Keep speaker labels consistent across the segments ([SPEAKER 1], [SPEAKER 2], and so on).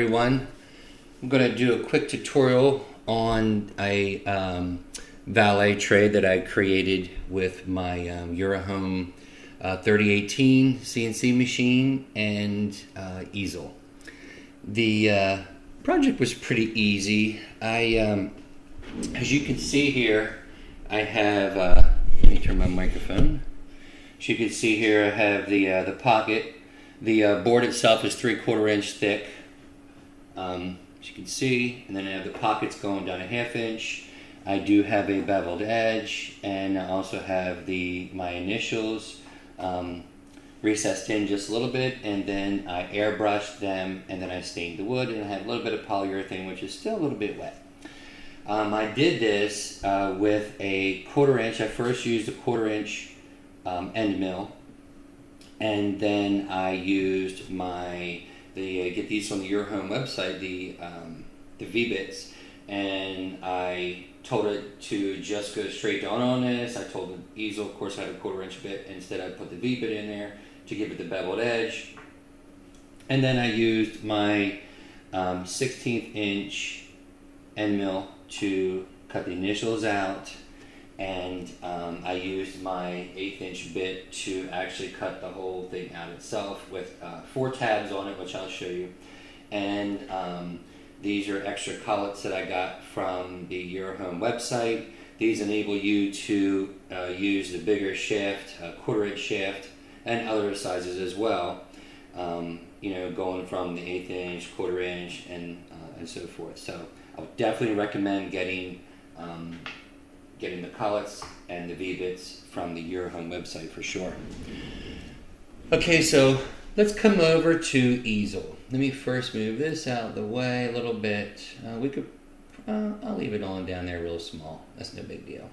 [SPEAKER 1] everyone. I'm going to do a quick tutorial on a Valet tray that I created with my Eurohome 3018 CNC machine and easel. The project was pretty easy. As you can see here, I have, let me turn my microphone. As you can see here, I have the pocket. The board itself is 3/4 inch thick, as you can see, and then I have the pockets going down 1/2 inch. I do have a beveled edge, and I also have my initials recessed in just a little bit, and then I airbrushed them, and then I stained the wood, and I have a little bit of polyurethane, which is still a little bit wet. I did this with a 1/4 inch. I first used a 1/4 inch end mill, and then I used get these from the Eurohome website, the V-bits, and I told it to just go straight down on this. I told the easel, of course, I had a 1/4 inch bit. Instead, I put the V-bit in there to give it the beveled edge, and then I used my 16th inch end mill to cut the initials out, and I used my 1/8 inch bit to actually cut the whole thing out itself with 4 tabs on it, which I'll show you. And these are extra collets that I got from the Eurohome website. These enable you to use the bigger shaft, 1/4 inch shaft, and other sizes as well. You know, going from the 1/8 inch, 1/4 inch, and so forth. So I would definitely recommend getting the collets and the V-bits from the Eurohome website for sure. Okay, so let's come over to easel. Let me first move this out of the way a little bit. I'll leave it on down there real small. That's no big deal.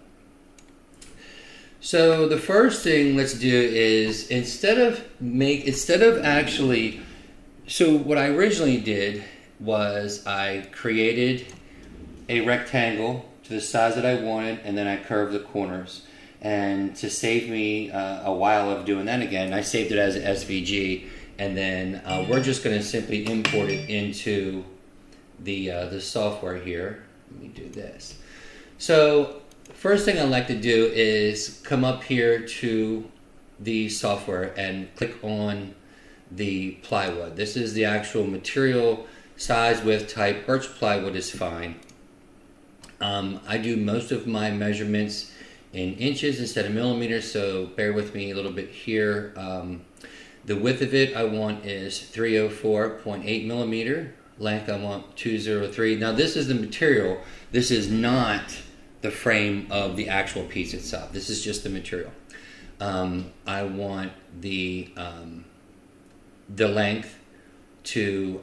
[SPEAKER 1] So the first thing let's do is so what I originally did was I created a rectangle to the size that I wanted, and then I curved the corners. And to save me a while of doing that again, I saved it as an SVG, and then we're just going to simply import it into the software here. Let me do this. So first thing I like to do is come up here to the software and click on the plywood. This is the actual material, size, width, type. Birch plywood is fine. I do most of my measurements in inches instead of millimeters, so bear with me a little bit here. The width of it I want is 304.8 millimeter. Length I want 203. Now this is the material. This is not the frame of the actual piece itself. This is just the material. I want the length to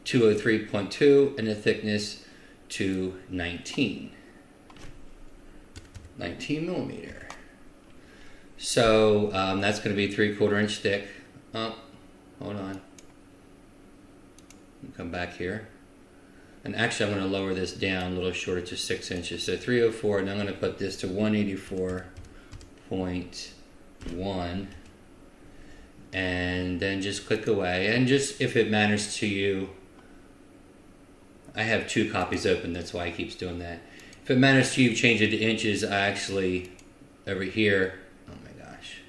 [SPEAKER 1] 203.2 and the thickness to 19 millimeter. So that's going to be 3/4 inch thick. Oh, hold on. Come back here. And actually I'm going to lower this down a little shorter to 6 inches. So 304, and I'm going to put this to 184.1. And then just click away. And just if it matters to you, I have 2 copies open, that's why it keeps doing that. If it matters to you, change it to inches. I actually, over here, oh my gosh.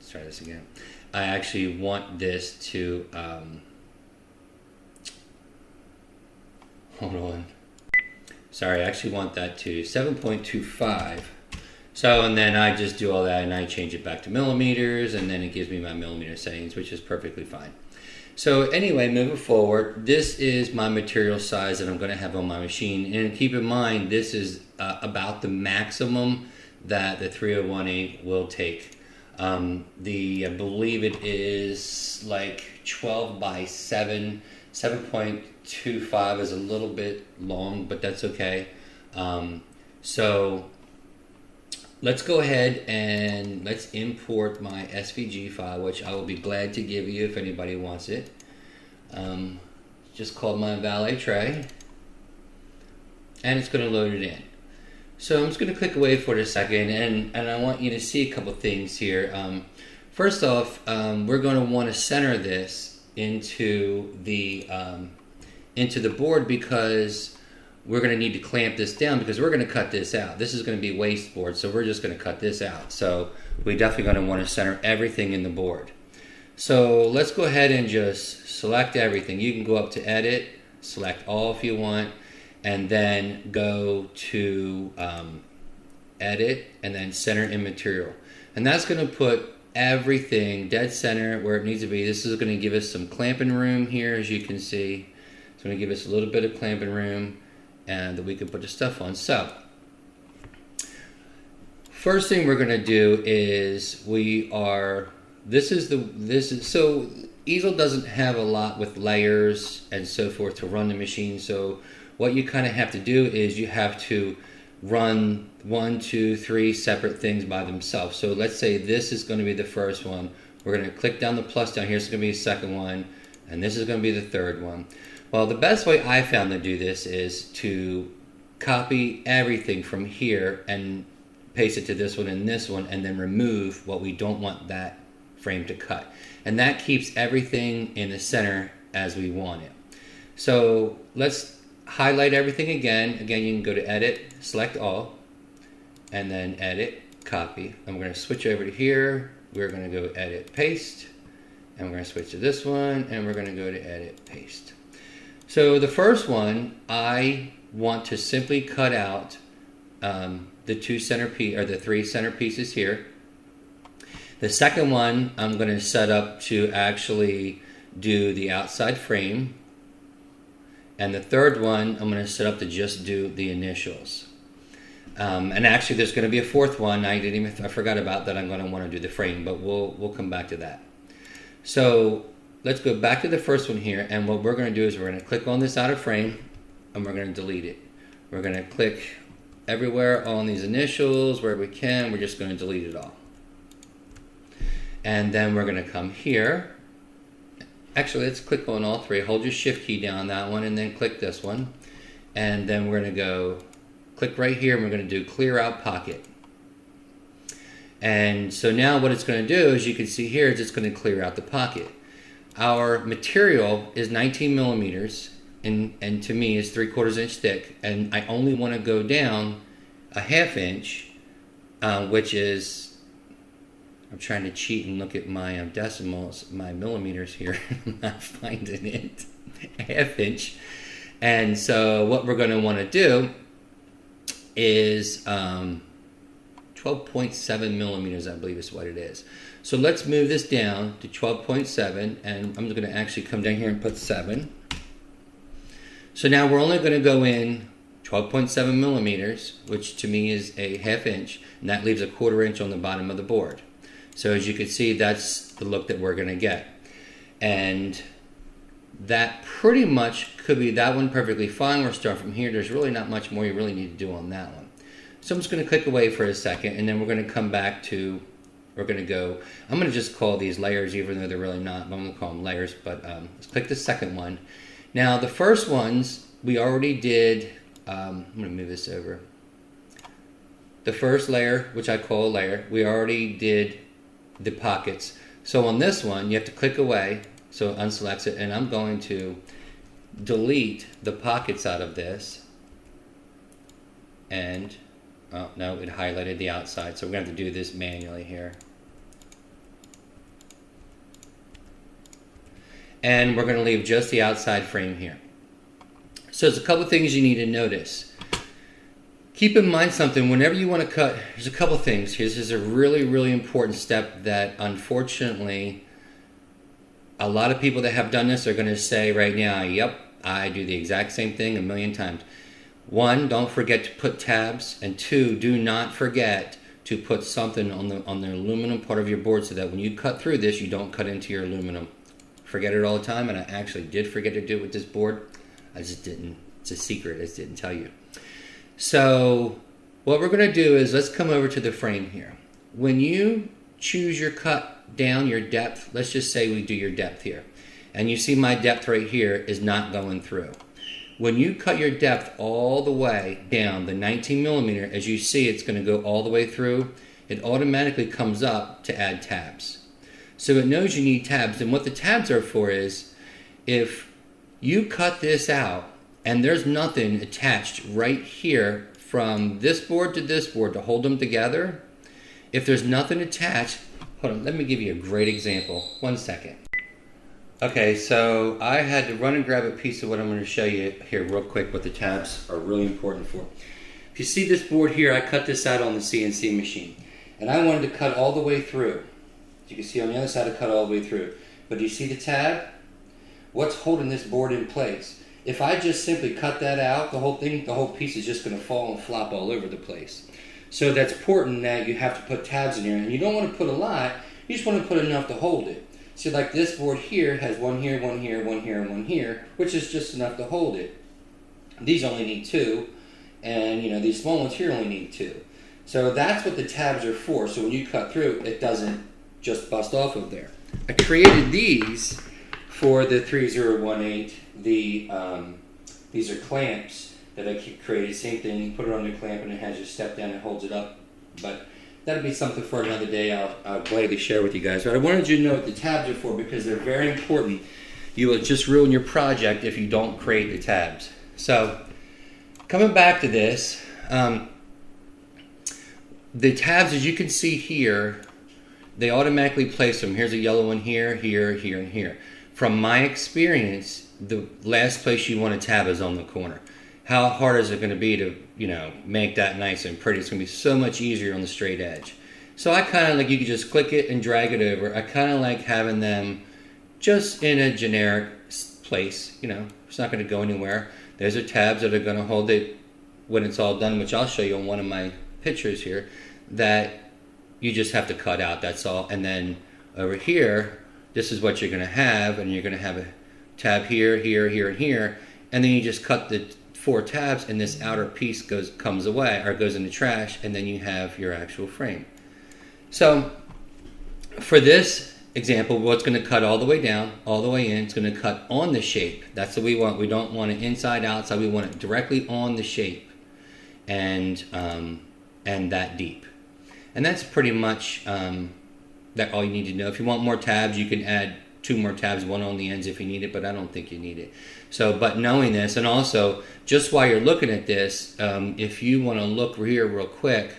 [SPEAKER 1] Let's try this again. I actually want this to, hold on. Sorry, I actually want that to 7.25. So, and then I just do all that and I change it back to millimeters, and then it gives me my millimeter settings, which is perfectly fine. So anyway, moving forward, this is my material size that I'm going to have on my machine. And keep in mind, this is about the maximum that the 3018 will take. I believe it is like 12 by 7. 7.25 is a little bit long, but that's okay. So let's go ahead and let's import my SVG file, which I will be glad to give you if anybody wants it. Just called my Valet tray, and it's going to load it in. So I'm just going to click away for a second, and I want you to see a couple things here. First off, we're going to want to center this into the board, because we're going to need to clamp this down, because we're going to cut this out. This is going to be waste board, so we're just going to cut this out. So we definitely going to want to center everything in the board. So let's go ahead and just select everything. You can go up to edit, select all if you want, and then go to edit and then center in material. And that's going to put everything dead center where it needs to be. This is going to give us some clamping room here, as you can see. It's going to give us a little bit of clamping room and that we can put the stuff on. So first thing we're going to do is so easel doesn't have a lot with layers and so forth to run the machine. So what you kind of have to do is you have to run 1, 2, 3 separate things by themselves. So let's say this is going to be the first one. We're going to click down the plus down here. It's going to be the second one, and this is going to be the third one. Well, the best way I found to do this is to copy everything from here and paste it to this one and this one, and then remove what we don't want that frame to cut. And that keeps everything in the center as we want it. So let's highlight everything again. Again, you can go to edit, select all, and then edit, copy. And we're going to switch over to here. We're going to go edit, paste, and we're going to switch to this one, and we're going to go to edit, paste. So the first one, I want to simply cut out the 2 centerpiece or the 3 center pieces here. The second one, I'm going to set up to actually do the outside frame. And the third one, I'm going to set up to just do the initials. And actually, there's going to be a fourth one. I forgot about that. I'm going to want to do the frame, but we'll come back to that. So let's go back to the first one here. And what we're going to do is we're going to click on this outer frame, and we're going to delete it. We're going to click everywhere on these initials where we can. We're just going to delete it all. And then we're going to come here. Actually, let's click on all 3. Hold your shift key down on that one and then click this one. And then we're going to go click right here and we're going to do clear out pocket. And so now what it's going to do, as you can see here, is it's going to clear out the pocket. Our material is 19 millimeters and to me is 3/4 inch thick. And I only want to go down a 1/2 inch, which is, I'm trying to cheat and look at my decimals, my millimeters here. I'm not finding it. 1/2 inch. And so what we're going to want to do is 12.7 millimeters, I believe is what it is. So let's move this down to 12.7, and I'm going to actually come down here and put 7. So now we're only going to go in 12.7 millimeters, which to me is a 1/2 inch, and that leaves a 1/4 inch on the bottom of the board. So as you can see, that's the look that we're going to get. And that pretty much could be that one perfectly fine. We'll start from here. There's really not much more you really need to do on that one. So I'm just going to click away for a second, and then we're going to come back to, I'm going to just call these layers, even though they're really not, but I'm going to call them layers. But let's click the second one. Now the first ones, we already did, I'm going to move this over. The first layer, which I call a layer, we already did the pockets. So on this one, you have to click away, so it unselects it, and I'm going to delete the pockets out of this. And, oh no, it highlighted the outside, so we're going to have to do this manually here. And we're going to leave just the outside frame here. So there's a couple things you need to notice. Keep in mind something, whenever you want to cut, there's a couple things. This is a really, really important step that unfortunately a lot of people that have done this are going to say right now, yep, I do the exact same thing a million times. 1, don't forget to put tabs, and 2, do not forget to put something on the aluminum part of your board so that when you cut through this, you don't cut into your aluminum. Forget it all the time, and I actually did forget to do it with this board. I just didn't. It's a secret. I just didn't tell you. So what we're going to do is let's come over to the frame here. When you choose your cut down, your depth, let's just say we do your depth here. And you see my depth right here is not going through. When you cut your depth all the way down, the 19 millimeter, as you see it's going to go all the way through, it automatically comes up to add tabs. So it knows you need tabs. And what the tabs are for is, if you cut this out and there's nothing attached right here from this board to hold them together, if there's nothing attached, hold on, let me give you a great example. 1 second. Okay, so I had to run and grab a piece of what I'm going to show you here real quick, what the tabs are really important for. If you see this board here, I cut this out on the CNC machine. And I wanted to cut all the way through. As you can see on the other side, I cut all the way through. But do you see the tab? What's holding this board in place? If I just simply cut that out, the whole piece is just going to fall and flop all over the place. So that's important that you have to put tabs in here. And you don't want to put a lot, you just want to put enough to hold it. See, like this board here has one here, one here, one here, and one here, which is just enough to hold it. These only need 2, and these small ones here only need 2. So that's what the tabs are for. So when you cut through, it doesn't just bust off of there. I created these for the 3018. These are clamps that I created. Same thing, you put it on the clamp and it has your step down and holds it up. But that'll be something for another day. I'll gladly share with you guys. But I wanted you to know what the tabs are for because they're very important. You will just ruin your project if you don't create the tabs. So, coming back to this, the tabs, as you can see here, they automatically place them. Here's a yellow one here, here, here, and here. From my experience, the last place you want a tab is on the corner. How hard is it going to be to, make that nice and pretty? It's going to be so much easier on the straight edge. So I kind of like, you can just click it and drag it over. I kind of like having them just in a generic place. It's not going to go anywhere. There's are tabs that are going to hold it when it's all done, which I'll show you on one of my pictures here, that you just have to cut out, that's all. And then over here, this is what you're going to have, and you're going to have a tab here, here, here, and here, and then you just cut the 4 tabs, and this outer piece comes away, or goes in the trash, and then you have your actual frame. So for this example, what's going to cut all the way down, all the way in, it's going to cut on the shape. That's what we want. We don't want it inside, outside. We want it directly on the shape, and that deep. And that's pretty much that all you need to know. If you want more tabs, you can add 2 more tabs, one on the ends if you need it, but I don't think you need it. So, but knowing this, and also, just while you're looking at this, if you want to look here real quick,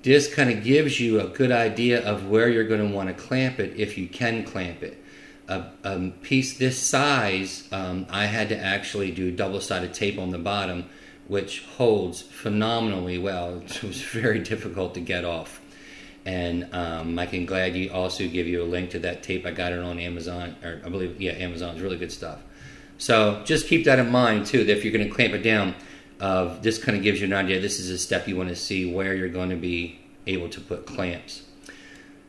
[SPEAKER 1] this kind of gives you a good idea of where you're going to want to clamp it, if you can clamp it. A piece this size, I had to actually do double-sided tape on the bottom, which holds phenomenally well. It was very difficult to get off. And I can gladly also give you a link to that tape. I got it on Amazon, or I believe, yeah, Amazon's really good stuff. So just keep that in mind too, that if you're going to clamp it down, this kind of gives you an idea. This is a step you want to see where you're going to be able to put clamps.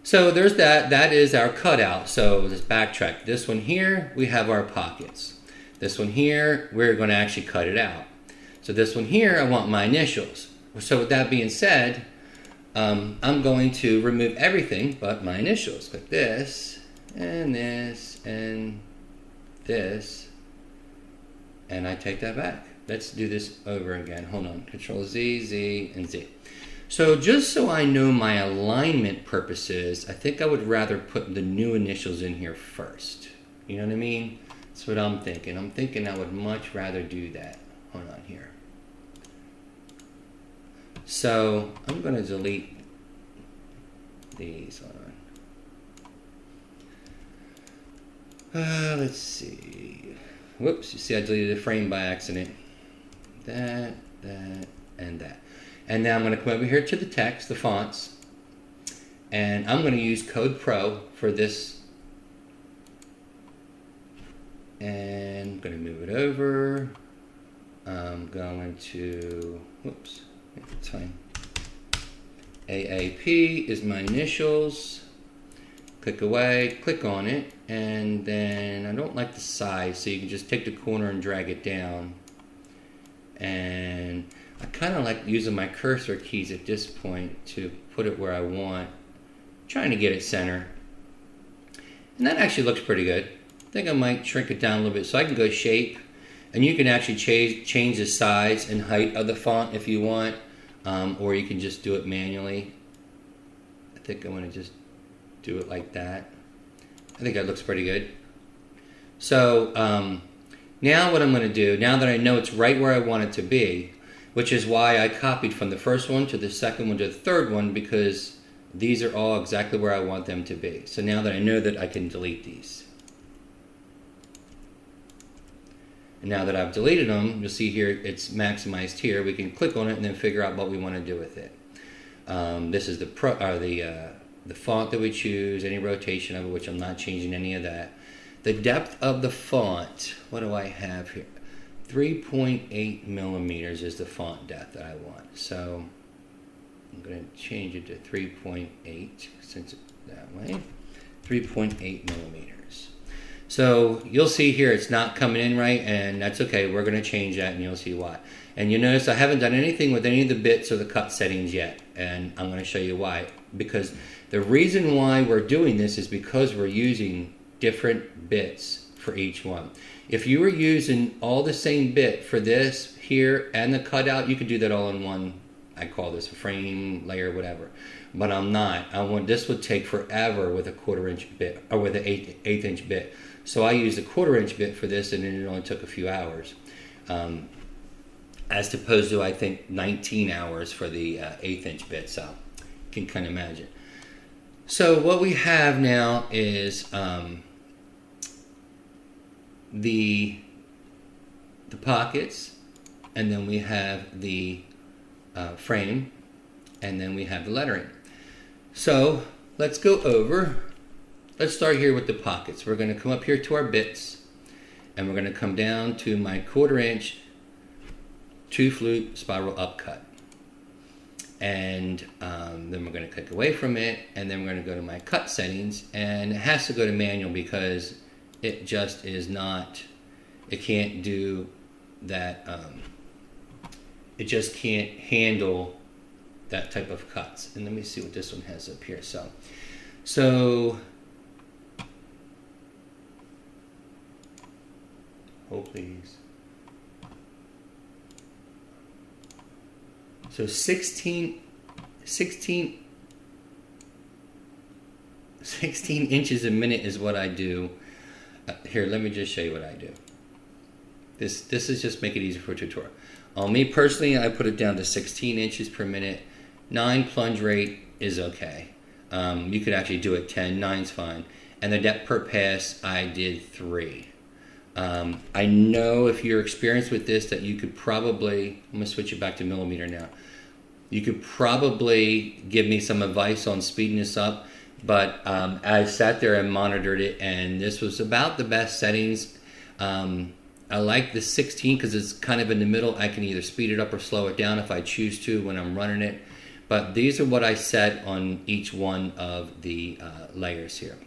[SPEAKER 1] So there's that. That is our cutout. So let's backtrack. This one here, we have our pockets. This one here, we're going to actually cut it out. So this one here, I want my initials. So with that being said, I'm going to remove everything but my initials. Like this, and this, and this. And I take that back. Let's do this over again. Hold on. Control Z, Z, and Z. So just so I know my alignment purposes, I think I would rather put the new initials in here first. You know what I mean? That's what I'm thinking. I'm thinking I would much rather do that. Hold on here. So I'm going to delete these. Hold on. Let's see. Whoops, you see I deleted a frame by accident. That, and that. And now I'm going to come over here to the text, the fonts, and I'm going to use Code Pro for this. And I'm going to move it over. I'm going to, whoops, it's fine. AAP is my initials. Click away, click on it, and then I don't like the size, so you can just take the corner and drag it down. And I kind of like using my cursor keys at this point to put it where I want, trying to get it center. And that actually looks pretty good. I think I might shrink it down a little bit so I can go shape, and you can actually change the size and height of the font if you want, or you can just do it manually. I think I'm going to just do it like that. I think that looks pretty good. So now what I'm going to do, now that I know it's right where I want it to be, which is why I copied from the first one to the second one to the third one, because these are all exactly where I want them to be. So now that I know that, I can delete these. And now that I've deleted them, you'll see here it's maximized here. We can click on it and then figure out what we want to do with it. This is the font that we choose, any rotation of it, which I'm not changing any of that. The depth of the font, what do I have here? 3.8 millimeters is the font depth that I want. So I'm going to change it to 3.8 since it's that way. 3.8 millimeters. So you'll see here it's not coming in right, and that's okay. We're going to change that and you'll see why. And you notice I haven't done anything with any of the bits or the cut settings yet, and I'm going to show you why. Because the reason why we're doing this is because we're using different bits for each one. If you were using all the same bit for this here and the cutout, you could do that all in one. I call this a frame layer, whatever. But I'm not. This would take forever with a 1/4 inch bit or with an eighth inch bit. So I used a 1/4 inch bit for this, and it only took a few hours, as opposed to I think 19 hours for the 1/8 inch bit. So you can kind of imagine. So what we have now is the pockets, and then we have the frame, and then we have the lettering. So let's go over. Let's start here with the pockets. We're going to come up here to our bits, and we're going to come down to my 1/4 inch 2-flute spiral upcut. And then we're going to click away from it, and then we're going to go to my cut settings, and it has to go to manual because it just is not, it can't do that, it just can't handle that type of cuts. And let me see what this one has up here. So hold please. So 16 inches a minute is what I do. Here, let me just show you what I do. This is just make it easy for a tutorial. On me personally, I put it down to 16 inches per minute. 9 plunge rate is okay. You could actually do it 10. 9's fine. And the depth per pass, I did 3. I know if you're experienced with this that you could probably, I'm going to switch it back to millimeter now. You could probably give me some advice on speeding this up, but I sat there and monitored it, and this was about the best settings. I like the 16 because it's kind of in the middle. I can either speed it up or slow it down if I choose to when I'm running it. But these are what I set on each one of the layers here.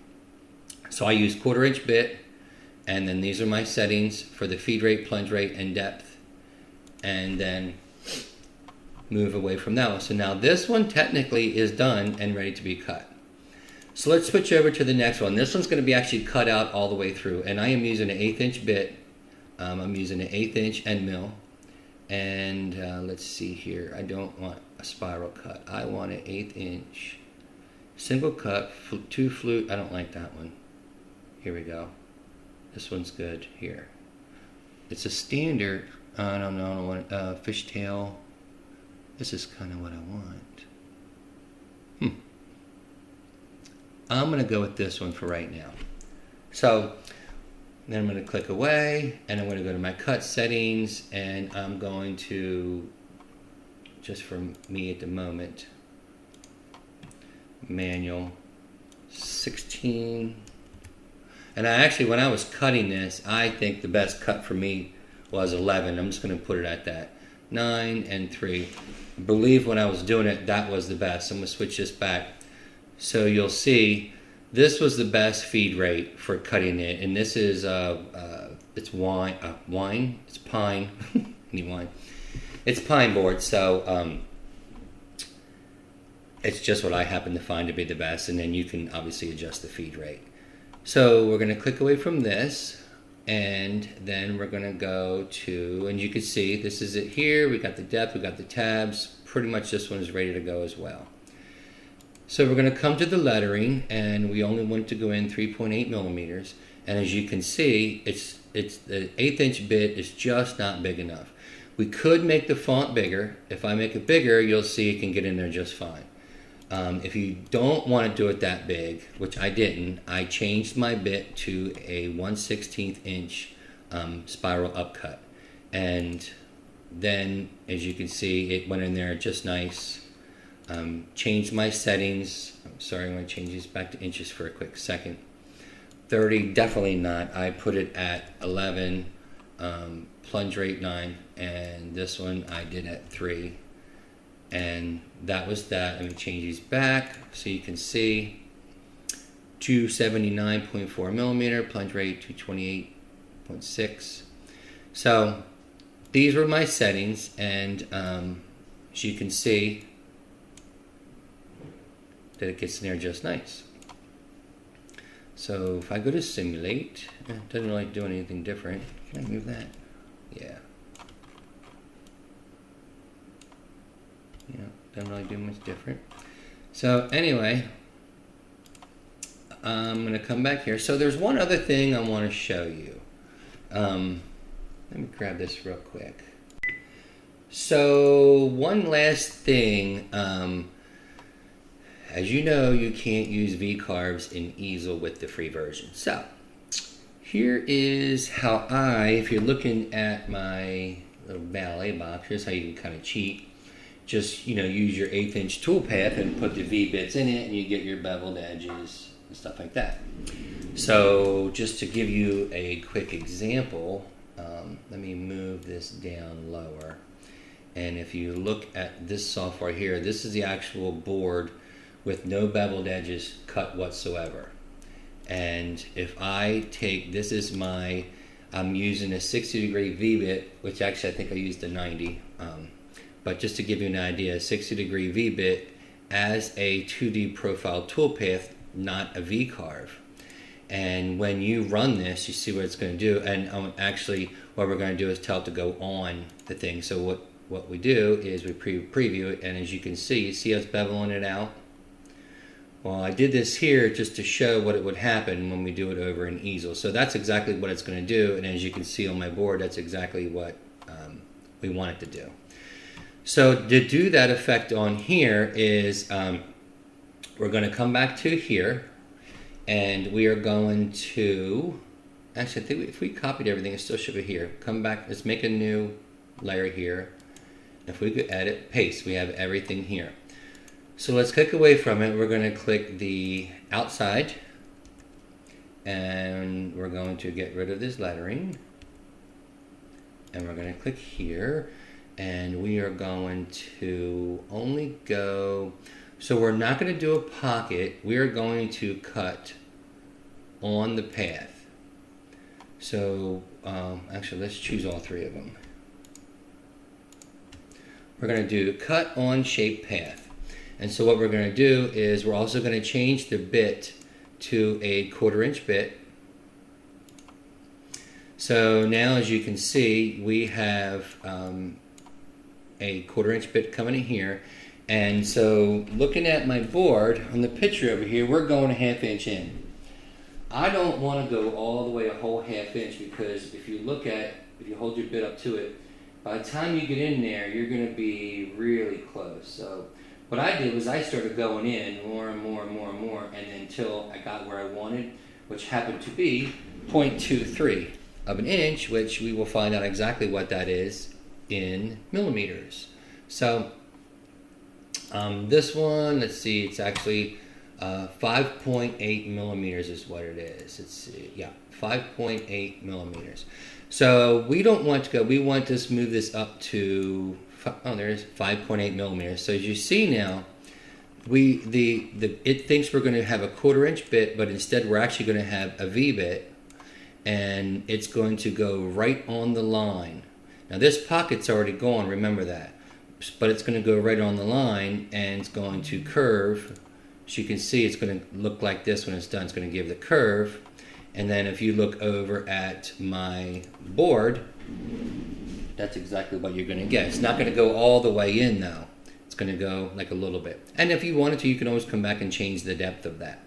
[SPEAKER 1] So I use 1/4 inch bit, and then these are my settings for the feed rate, plunge rate, and depth. And then move away from that one. So now this one technically is done and ready to be cut. So let's switch over to the next one. This one's going to be actually cut out all the way through, and I am using an 1/8 inch bit. I'm using an 1/8 inch end mill, and let's see here. I don't want a spiral cut. I want an 1/8 inch single cut 2-flute. I don't like that one. Here we go. This one's good here. It's a standard. I don't know. I don't want fishtail. This is kind of what I want. I'm going to go with this one for right now. So then I'm going to click away, and I'm going to go to my cut settings, and I'm going to, just for me at the moment, manual 16. And I actually, when I was cutting this, I think the best cut for me was 11. I'm just going to put it at that. 9 and 3. I believe when I was doing it, that was the best. I'm going to switch this back. So you'll see this was the best feed rate for cutting it, and this is it's wine. It's pine. Any wine? It's pine board. So it's just what I happen to find to be the best, and then you can obviously adjust the feed rate. So we're going to click away from this, and then we're going to go to, and you can see this is it here. We got the depth, we got the tabs. Pretty much this one is ready to go as well. So we're going to come to the lettering, and we only want to go in 3.8 millimeters. And as you can see, it's the 1/8 inch bit is just not big enough. We could make the font bigger. If I make it bigger, you'll see it can get in there just fine. If you don't want to do it that big, which I didn't, I changed my bit to a 1/16 inch spiral upcut. And then, as you can see, it went in there just nice. Changed my settings. I'm sorry, I'm going to change these back to inches for a quick second. 30, definitely not. I put it at 11, plunge rate 9, and this one I did at 3. And that was that. Let me change these back so you can see. 279.4 millimeter, plunge rate 228.6. So these were my settings, and as you can see, that it gets in there just nice. So if I go to simulate, it doesn't really do anything different. Can I move that? Yeah. Yeah, doesn't really do much different. So anyway, I'm going to come back here. So there's one other thing I want to show you. Let me grab this real quick. So one last thing. As you know, you can't use V-carves in easel with the free version. So here is how if you're looking at my little Valet box, here's how you can kind of cheat. Just, use your 1/8 inch toolpath and put the V-bits in it, and you get your beveled edges and stuff like that. So just to give you a quick example, let me move this down lower. And if you look at this software here, this is the actual board with no beveled edges cut whatsoever. And if I take, this is I'm using a 60-degree V-bit, which actually I think I used a 90. But just to give you an idea, a 60-degree V-bit as a 2D profile toolpath, not a V-carve. And when you run this, you see what it's going to do. And actually, what we're going to do is tell it to go on the thing. So what we do is we preview it, and as you can see how it's beveling it out? Well, I did this here just to show what it would happen when we do it over an easel. So that's exactly what it's going to do, and as you can see on my board, that's exactly what we want it to do. So to do that effect on here is we're going to come back to here, and we are going to, actually I think if we copied everything, it still should be here. Come back, let's make a new layer here. If we could edit, paste, we have everything here. So let's click away from it. We're going to click the outside, and we're going to get rid of this lettering, and we're going to click here, and we are going to only go, so we're not going to do a pocket, we are going to cut on the path. So actually let's choose all three of them. We're going to do cut on shape path. And so what we're going to do is we're also going to change the bit to a 1/4 inch bit. So now, as you can see, we have a 1/4 inch bit coming in here. And so looking at my board on the picture over here, we're going a 1/2 inch in. I don't want to go all the way a whole 1/2 inch, because if you hold your bit up to it, by the time you get in there, you're going to be really close. So what I did was I started going in more and more and more and more, and then until I got where I wanted, which happened to be 0.23 of an inch, which we will find out exactly what that is in millimeters. So this one, let's see, it's actually 5.8 millimeters is what it is. Let's see, yeah, 5.8 millimeters. So we don't want to go, we want to move this up to, oh, there's 5.8 millimeters. So as you see now, it thinks we're going to have a 1/4 inch bit, but instead we're actually going to have a V bit, and it's going to go right on the line. Now this pocket's already gone, remember that, but it's going to go right on the line, and it's going to curve. As you can see, it's going to look like this when it's done. It's going to give the curve, and then if you look over at my board, that's exactly what you're going to get. It's not going to go all the way in though. It's going to go like a little bit. And if you wanted to, you can always come back and change the depth of that.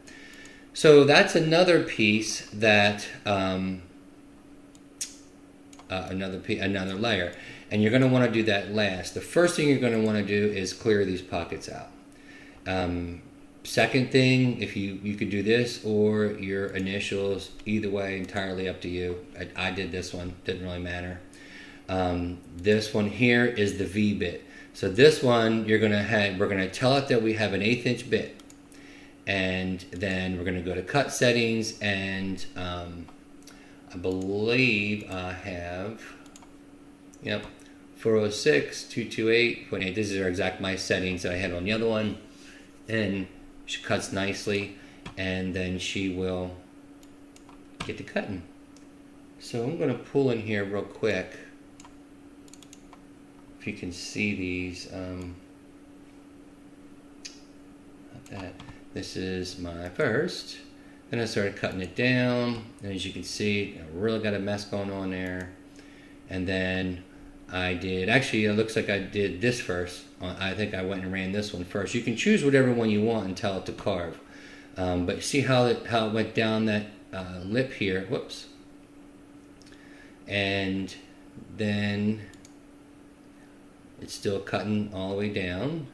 [SPEAKER 1] So that's another piece that, another layer. And you're going to want to do that last. The first thing you're going to want to do is clear these pockets out. Second thing, if you could do this or your initials, either way, entirely up to you. I did this one, didn't really matter. This one here is the V bit. So this one we're gonna tell it that we have an 1/8 inch bit, and then we're gonna go to cut settings, and I believe I have 406, 228, 28. These are exact my settings that I had on the other one, and she cuts nicely, and then she will get to cutting. So I'm gonna pull in here real quick. If you can see these, this is my first. Then I started cutting it down, and as you can see, I really got a mess going on there. And then I did, actually it looks like I did this first. I think I went and ran this one first. You can choose whatever one you want and tell it to carve. But see how it went down that lip here, whoops. And then it's still cutting all the way down.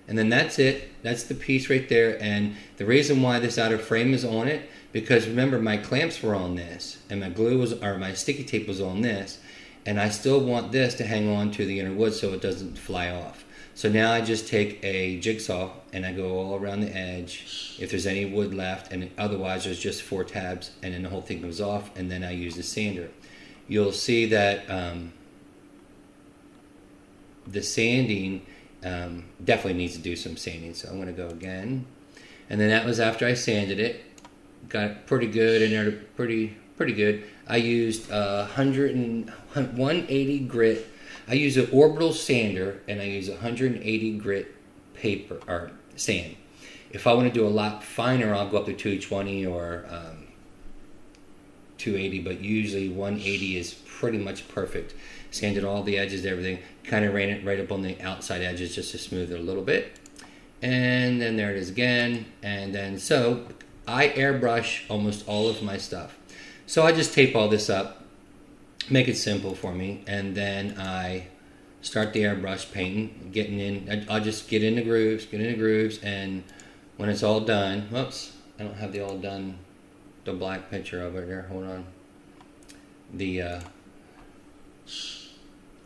[SPEAKER 1] And then that's it. That's the piece right there. And the reason why this outer frame is on it, because remember my clamps were on this, and my glue was, or my sticky tape was on this, and I still want this to hang on to the inner wood so it doesn't fly off. So now I just take a jigsaw and I go all around the edge if there's any wood left, and otherwise there's just 4 tabs, and then the whole thing goes off, and then I use the sander. You'll see that the sanding definitely needs to do some sanding, so I'm going to go again. And then that was after I sanded it. Got it pretty good in there, pretty good. I used 180 grit. I use an orbital sander, and I use 180 grit paper or sand. If I want to do a lot finer, I'll go up to 220 or 280, but usually 180 is pretty much perfect. Sanded all the edges, everything. Kind of ran it right up on the outside edges just to smooth it a little bit. And then there it is again. And then so I airbrush almost all of my stuff. So I just tape all this up, make it simple for me, and then I start the airbrush painting, getting in. I'll just get in the grooves, and when it's all done, whoops, I don't have the all done, the black picture over there. Hold on.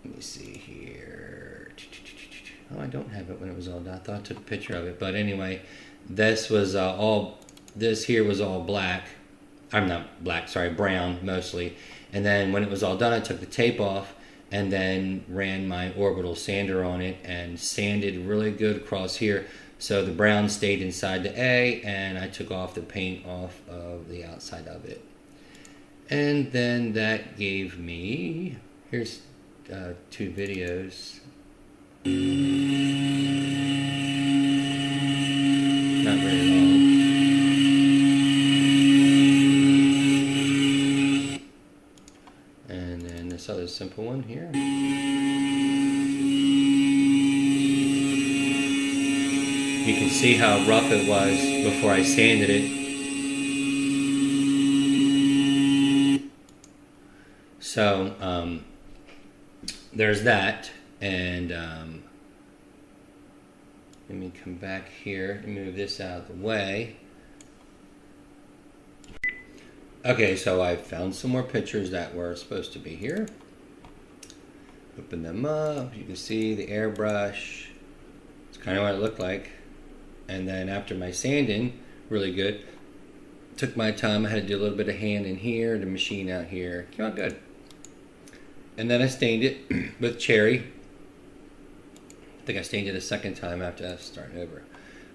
[SPEAKER 1] Let me see here. Oh, I don't have it when it was all done. I thought I took a picture of it, but anyway, this was this here was all black. I'm not black, sorry, brown mostly. And then when it was all done, I took the tape off and then ran my orbital sander on it and sanded really good across here. So the brown stayed inside the A, and I took off the paint off of the outside of it. And then that gave me, here's 2 videos. Not very long. And then this other simple one here. You can see how rough it was before I sanded it. So there's that, and let me come back here and move this out of the way. Okay, so I found some more pictures that were supposed to be here. Open them up. You can see the airbrush. It's kind of what it looked like. And then after my sanding, really good. Took my time. I had to do a little bit of hand in here, the machine out here. Came out good. And then I stained it with cherry. I think I stained it a second time after starting over.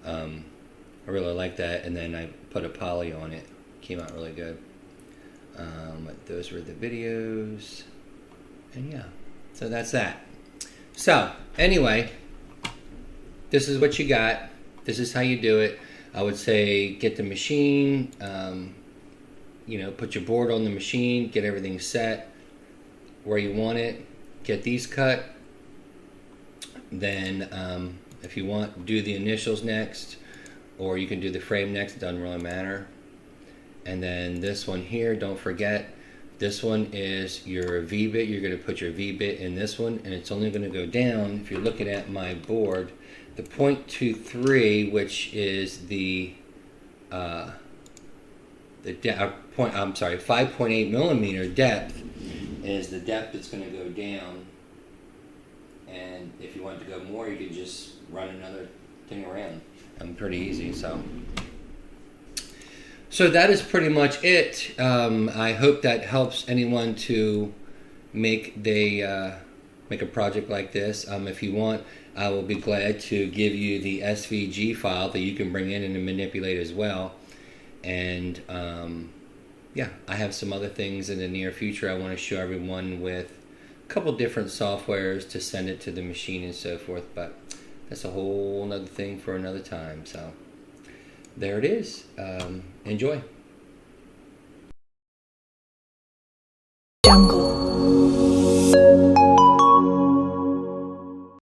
[SPEAKER 1] I really like that. And then I put a poly on it. Came out really good. Those were the videos. And yeah, so that's that. So anyway, this is what you got. This is how you do it. I would say get the machine, put your board on the machine, get everything set where you want it, get these cut, then if you want, do the initials next, or you can do the frame next. It doesn't really matter. And then this one here, don't forget, this one is your V-bit. You're going to put your V-bit in this one, and it's only going to go down. If you're looking at my board, the 0.23, which is the 5.8 millimeter depth, is the depth that's going to go down. And if you want to go more, you could just run another thing around. Pretty easy. So that is pretty much it. I hope that helps anyone to make a project like this. If you want, I will be glad to give you the SVG file that you can bring in and manipulate as well. And yeah, I have some other things in the near future I want to show everyone with a couple different softwares to send it to the machine and so forth, but that's a whole nother thing for another time. So there it is. Enjoy.
[SPEAKER 2] Jungle.